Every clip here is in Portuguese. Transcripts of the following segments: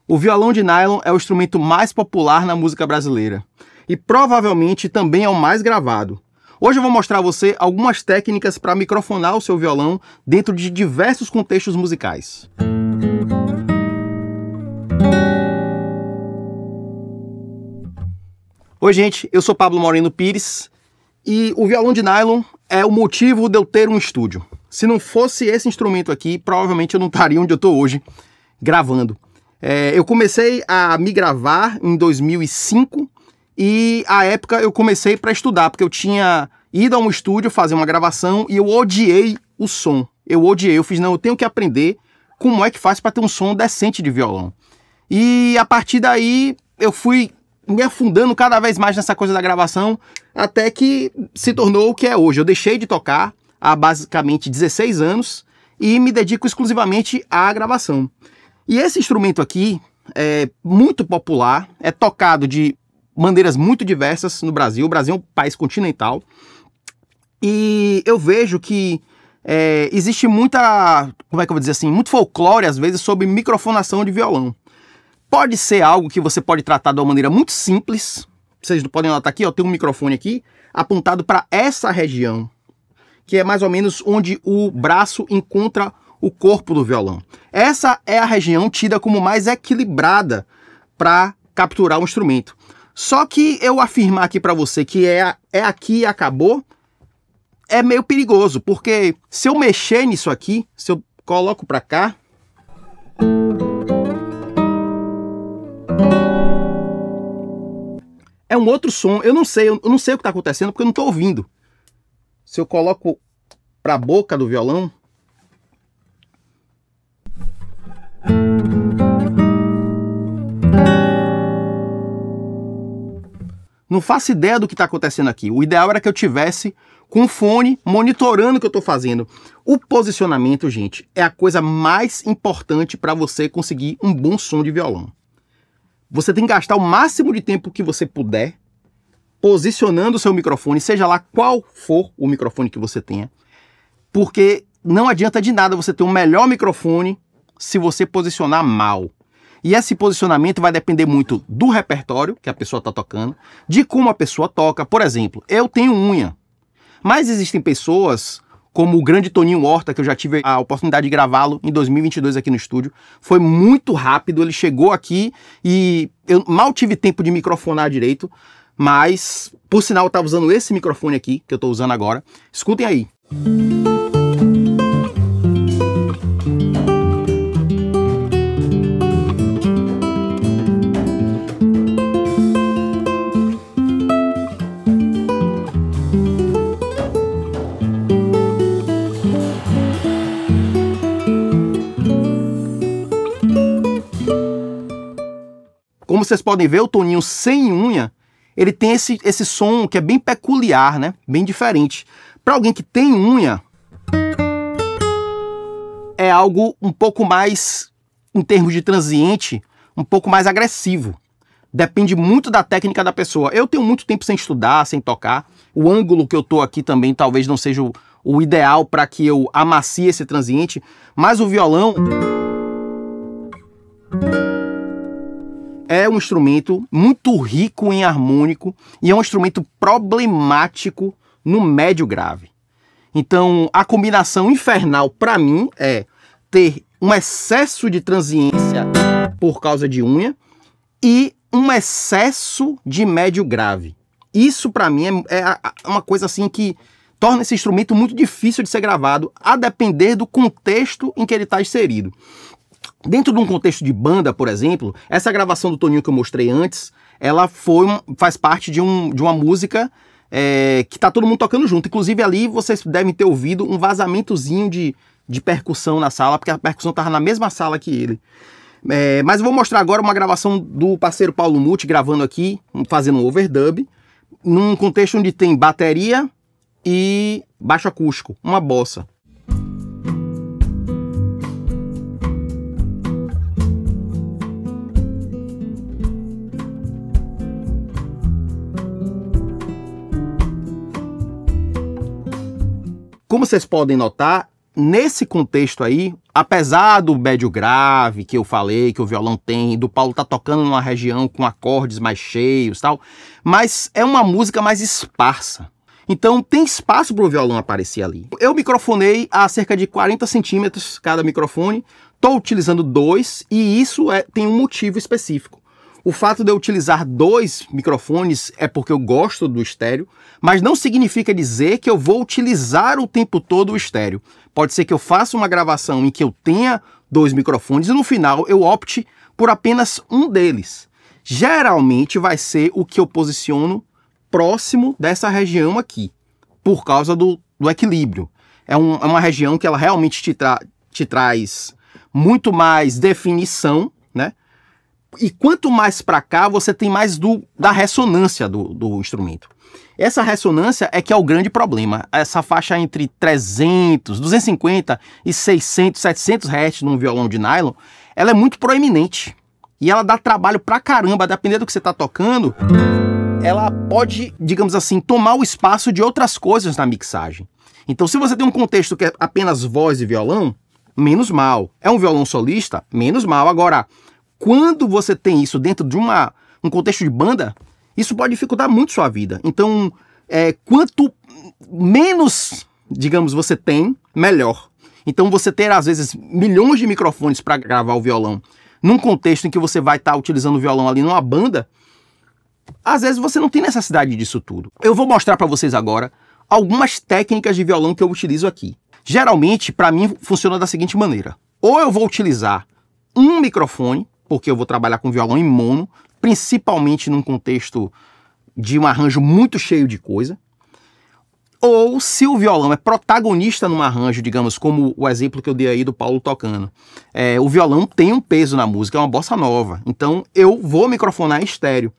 O violão de nylon é o instrumento mais popular na música brasileira e provavelmente também é o mais gravado. Hoje eu vou mostrar a você algumas técnicas para microfonar o seu violão dentro de diversos contextos musicais. Oi gente, eu sou Pablo Moreno Pires e o violão de nylon é o motivo de eu ter um estúdio. Se não fosse esse instrumento aqui, provavelmente eu não estaria onde eu estou hoje gravando. Eu comecei a me gravar em 2005 e à época eu comecei para estudar, porque eu tinha ido a um estúdio fazer uma gravação e eu odiei o som. Eu fiz, não, eu tenho que aprender como é que faz para ter um som decente de violão. E a partir daí eu fui me afundando cada vez mais nessa coisa da gravação, até que se tornou o que é hoje. Eu deixei de tocar há basicamente 16 anos e me dedico exclusivamente à gravação. E esse instrumento aqui é muito popular, é tocado de maneiras muito diversas no Brasil. O Brasil é um país continental e eu vejo que existe muita, como é que eu vou dizer assim, muito folclore às vezes sobre microfonação de violão. Pode ser algo que você pode tratar de uma maneira muito simples. Vocês podem notar aqui, ó, tem um microfone aqui apontado para essa região, que é mais ou menos onde o braço encontra o corpo do violão. Essa é a região tida como mais equilibrada para capturar o instrumento. Só que eu afirmar aqui para você que é aqui e acabou, é meio perigoso, porque se eu mexer nisso aqui, se eu coloco para cá, é um outro som. Eu não sei o que está acontecendo porque eu não estou ouvindo. Se eu coloco para a boca do violão, não faço ideia do que está acontecendo aqui. O ideal era que eu tivesse com um fone monitorando o que eu estou fazendo. O posicionamento, gente, é a coisa mais importante para você conseguir um bom som de violão. Você tem que gastar o máximo de tempo que você puder posicionando o seu microfone, seja lá qual for o microfone que você tenha, porque não adianta de nada você ter um melhor microfone se você posicionar mal. E esse posicionamento vai depender muito do repertório que a pessoa está tocando, de como a pessoa toca. Por exemplo, eu tenho unha, mas existem pessoas como o grande Toninho Horta, que eu já tive a oportunidade de gravá-lo em 2022 aqui no estúdio. Foi muito rápido, ele chegou aqui e eu mal tive tempo de microfonar direito, mas, por sinal, eu estava usando esse microfone aqui, que eu estou usando agora. Escutem aí. Como vocês podem ver, o Toninho sem unha, ele tem esse som que é bem peculiar, né? Bem diferente. Para alguém que tem unha, é algo um pouco mais, em termos de transiente, um pouco mais agressivo. Depende muito da técnica da pessoa. Eu tenho muito tempo sem estudar, sem tocar. O ângulo que eu tô aqui também talvez não seja o ideal para que eu amacie esse transiente, mas o violão é um instrumento muito rico em harmônico e é um instrumento problemático no médio grave. Então, a combinação infernal para mim é ter um excesso de transiência por causa de unha e um excesso de médio grave. Isso para mim é uma coisa assim que torna esse instrumento muito difícil de ser gravado, a depender do contexto em que ele está inserido. Dentro de um contexto de banda, por exemplo, essa gravação do Toninho que eu mostrei antes, ela faz parte de uma música que tá todo mundo tocando junto. Inclusive ali vocês devem ter ouvido um vazamentozinho de percussão na sala, porque a percussão estava na mesma sala que ele. Mas eu vou mostrar agora uma gravação do parceiro Paulo Muti gravando aqui, fazendo um overdub, num contexto onde tem bateria e baixo acústico, uma bossa. Como vocês podem notar, nesse contexto aí, apesar do médio grave que eu falei, que o violão tem, do Paulo tá tocando numa região com acordes mais cheios e tal, mas é uma música mais esparsa. Então tem espaço para o violão aparecer ali. Eu microfonei a cerca de 40 centímetros cada microfone, estou utilizando 2 e isso tem um motivo específico. O fato de eu utilizar 2 microfones é porque eu gosto do estéreo, mas não significa dizer que eu vou utilizar o tempo todo o estéreo. Pode ser que eu faça uma gravação em que eu tenha 2 microfones e no final eu opte por apenas um deles. Geralmente vai ser o que eu posiciono próximo dessa região aqui, por causa do equilíbrio. É uma região que ela realmente te traz muito mais definição, né? E quanto mais para cá, você tem mais da ressonância do instrumento. Essa ressonância é que é o grande problema. Essa faixa entre 300, 250 e 600, 700 Hz num violão de nylon, ela é muito proeminente. E ela dá trabalho pra caramba, dependendo do que você está tocando. Ela pode, digamos assim, tomar o espaço de outras coisas na mixagem. Então, se você tem um contexto que é apenas voz e violão, menos mal. É um violão solista? Menos mal. Agora, quando você tem isso dentro de um contexto de banda, isso pode dificultar muito sua vida. Então, quanto menos, digamos, você tem, melhor. Então, você ter, às vezes, milhões de microfones para gravar o violão, num contexto em que você vai estar utilizando o violão ali numa banda, às vezes você não tem necessidade disso tudo. Eu vou mostrar para vocês agora algumas técnicas de violão que eu utilizo aqui. Geralmente, para mim, funciona da seguinte maneira. Ou eu vou utilizar um microfone, porque eu vou trabalhar com violão em mono, principalmente num contexto de um arranjo muito cheio de coisa. Ou se o violão é protagonista num arranjo, digamos, como o exemplo que eu dei aí do Paulo tocando. O violão tem um peso na música, é uma bossa nova. Então eu vou microfonar em estéreo.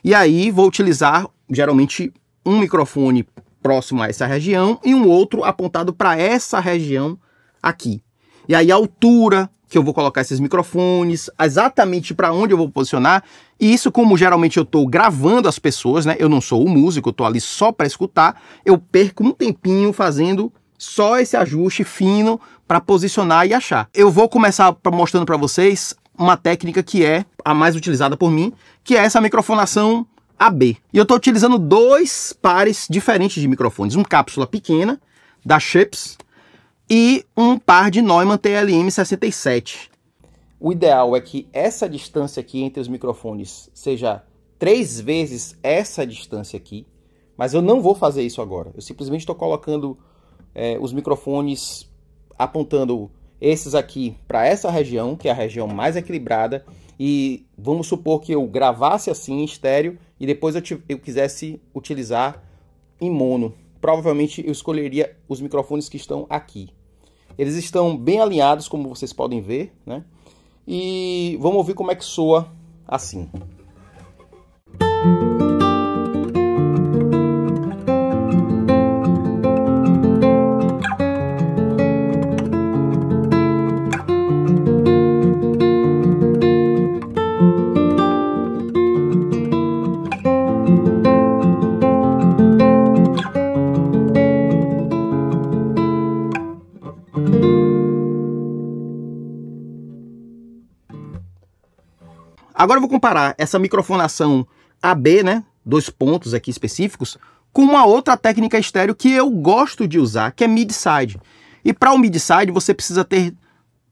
E aí vou utilizar, geralmente, um microfone próximo a essa região e um outro apontado para essa região aqui. E aí a altura que eu vou colocar esses microfones, exatamente para onde eu vou posicionar. E isso, como geralmente eu estou gravando as pessoas, né? Eu não sou o músico, eu estou ali só para escutar. Eu perco um tempinho fazendo só esse ajuste fino para posicionar e achar. Eu vou começar mostrando para vocês uma técnica que é a mais utilizada por mim, que é essa microfonação AB. E eu estou utilizando 2 pares diferentes de microfones. Uma cápsula pequena, da Schoeps, e um par de Neumann TLM67. O ideal é que essa distância aqui entre os microfones seja 3 vezes essa distância aqui, mas eu não vou fazer isso agora. Eu simplesmente estou colocando os microfones, apontando esses aqui para essa região, que é a região mais equilibrada, e vamos supor que eu gravasse assim em estéreo e depois eu quisesse utilizar em mono. Provavelmente eu escolheria os microfones que estão aqui. Eles estão bem alinhados, como vocês podem ver, né? E vamos ouvir como é que soa assim. Agora eu vou comparar essa microfonação AB, né, 2 pontos aqui específicos, com uma outra técnica estéreo que eu gosto de usar, que é mid-side. E para o mid-side você precisa ter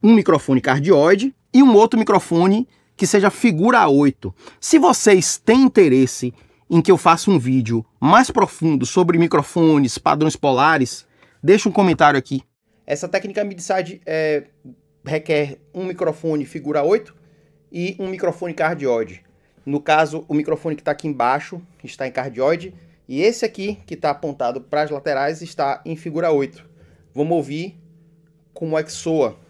um microfone cardioide e um outro microfone que seja figura 8. Se vocês têm interesse em que eu faça um vídeo mais profundo sobre microfones, padrões polares, deixa um comentário aqui. Essa técnica mid-side requer um microfone figura 8 e um microfone cardioide. No caso, o microfone que está aqui embaixo está em cardioide e esse aqui, que está apontado para as laterais, está em figura 8. Vamos ouvir como é que soa.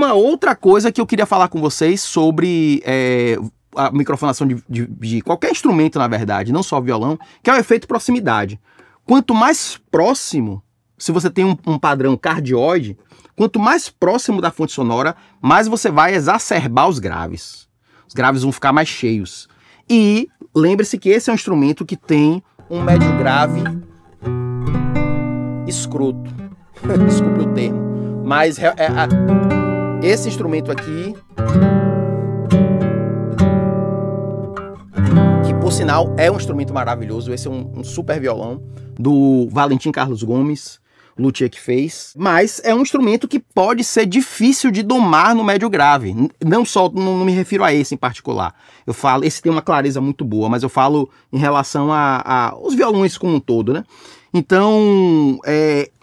uma outra coisa que eu queria falar com vocês sobre a microfonação de qualquer instrumento, na verdade, não só violão, que é o efeito proximidade. Quanto mais próximo, se você tem um padrão cardioide, quanto mais próximo da fonte sonora, mais você vai exacerbar os graves. Os graves vão ficar mais cheios. E lembre-se que esse é um instrumento que tem um médio grave escroto. Desculpe o termo. Mas esse instrumento aqui, que por sinal é um instrumento maravilhoso, esse é um super violão do Valentim Carlos Gomes, luthier que fez, mas é um instrumento que pode ser difícil de domar no médio grave. Não me refiro a esse em particular. Eu falo, esse tem uma clareza muito boa, mas eu falo em relação aos violões como um todo, né? Então,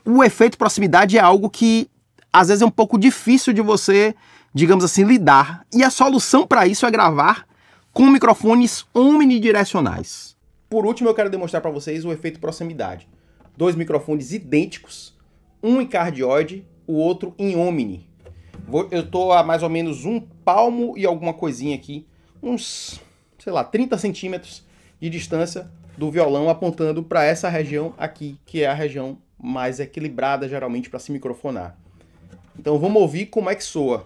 o efeito proximidade é algo que às vezes é um pouco difícil de você, digamos assim, lidar. E a solução para isso é gravar com microfones omnidirecionais. Por último, eu quero demonstrar para vocês o efeito proximidade. 2 microfones idênticos, um em cardioide, o outro em omni. Eu estou a mais ou menos 1 palmo e alguma coisinha aqui, uns, sei lá, 30 centímetros de distância do violão, apontando para essa região aqui, que é a região mais equilibrada, geralmente, para se microfonar. Então vamos ouvir como é que soa.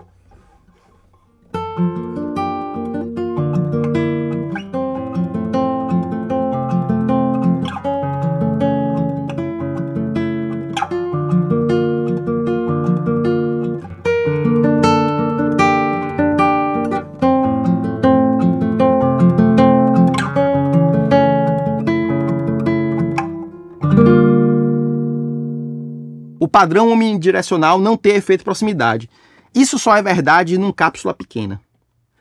O padrão omnidirecional não tem efeito proximidade. Isso só é verdade num cápsula pequena.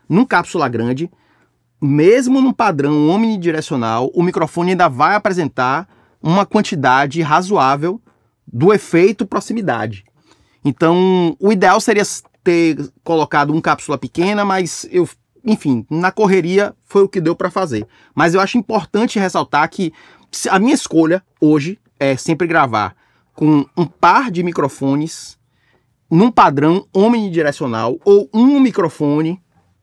Num cápsula grande, mesmo num padrão omnidirecional, o microfone ainda vai apresentar uma quantidade razoável do efeito proximidade. Então, o ideal seria ter colocado um cápsula pequena, mas enfim, na correria foi o que deu para fazer. Mas eu acho importante ressaltar que a minha escolha hoje é sempre gravar com um par de microfones num padrão omnidirecional ou um microfone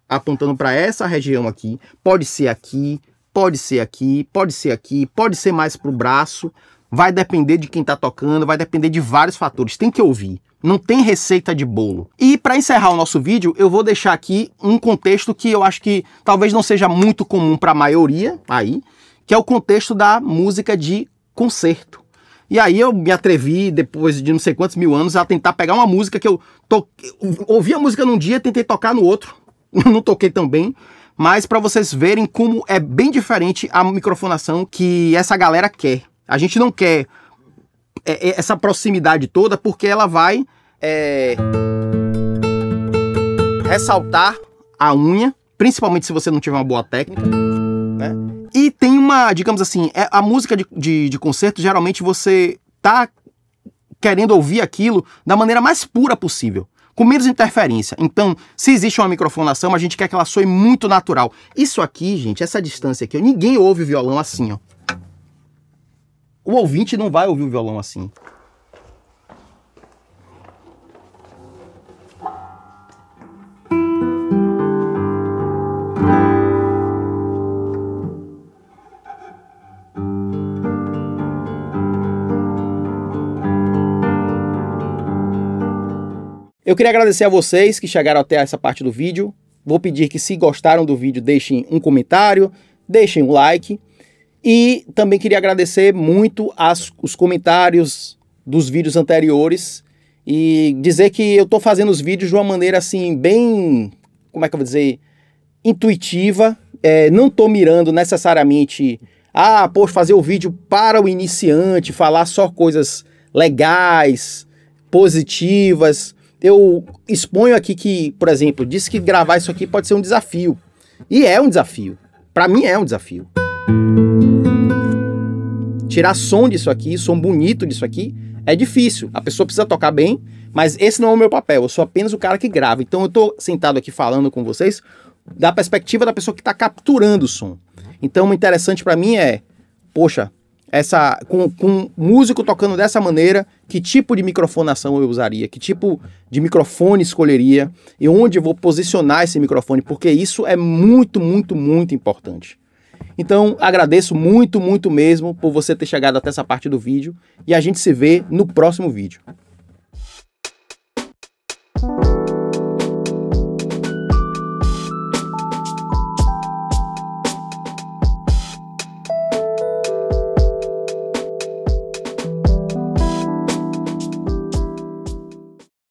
apontando para essa região aqui. Pode ser aqui, pode ser aqui, pode ser aqui, pode ser mais para o braço. Vai depender de quem está tocando, vai depender de vários fatores. Tem que ouvir. Não tem receita de bolo. E para encerrar o nosso vídeo, eu vou deixar aqui um contexto que eu acho que talvez não seja muito comum para a maioria aí, que é o contexto da música de concerto. E aí eu me atrevi, depois de não sei quantos mil anos, a tentar pegar uma música que eu ouvi a música num dia, tentei tocar no outro. Não toquei tão bem, mas para vocês verem como é bem diferente a microfonação que essa galera quer. A gente não quer essa proximidade toda porque ela vai ressaltar a unha, principalmente se você não tiver uma boa técnica, né? E tem uma, digamos assim, a música de concerto, geralmente você tá querendo ouvir aquilo da maneira mais pura possível, com menos interferência. Então, se existe uma microfonação, a gente quer que ela soe muito natural. Isso aqui, gente, essa distância aqui, ninguém ouve o violão assim, ó. O ouvinte não vai ouvir o violão assim. Eu queria agradecer a vocês que chegaram até essa parte do vídeo. Vou pedir que, se gostaram do vídeo, deixem um comentário, deixem um like. E também queria agradecer muito os comentários dos vídeos anteriores e dizer que eu estou fazendo os vídeos de uma maneira assim bem, como é que eu vou dizer, intuitiva. Não estou mirando necessariamente, poxa, fazer o vídeo para o iniciante, falar só coisas legais, positivas. Eu exponho aqui que, por exemplo, disse que gravar isso aqui pode ser um desafio. E é um desafio. Para mim é um desafio. Tirar som disso aqui, som bonito disso aqui, é difícil. A pessoa precisa tocar bem, mas esse não é o meu papel. Eu sou apenas o cara que grava. Então eu tô sentado aqui falando com vocês da perspectiva da pessoa que está capturando o som. Então o interessante para mim é, poxa, com músico tocando dessa maneira, que tipo de microfonação eu usaria, que tipo de microfone escolheria e onde eu vou posicionar esse microfone, porque isso é muito, muito, muito importante. Então, agradeço muito, muito mesmo por você ter chegado até essa parte do vídeo e a gente se vê no próximo vídeo.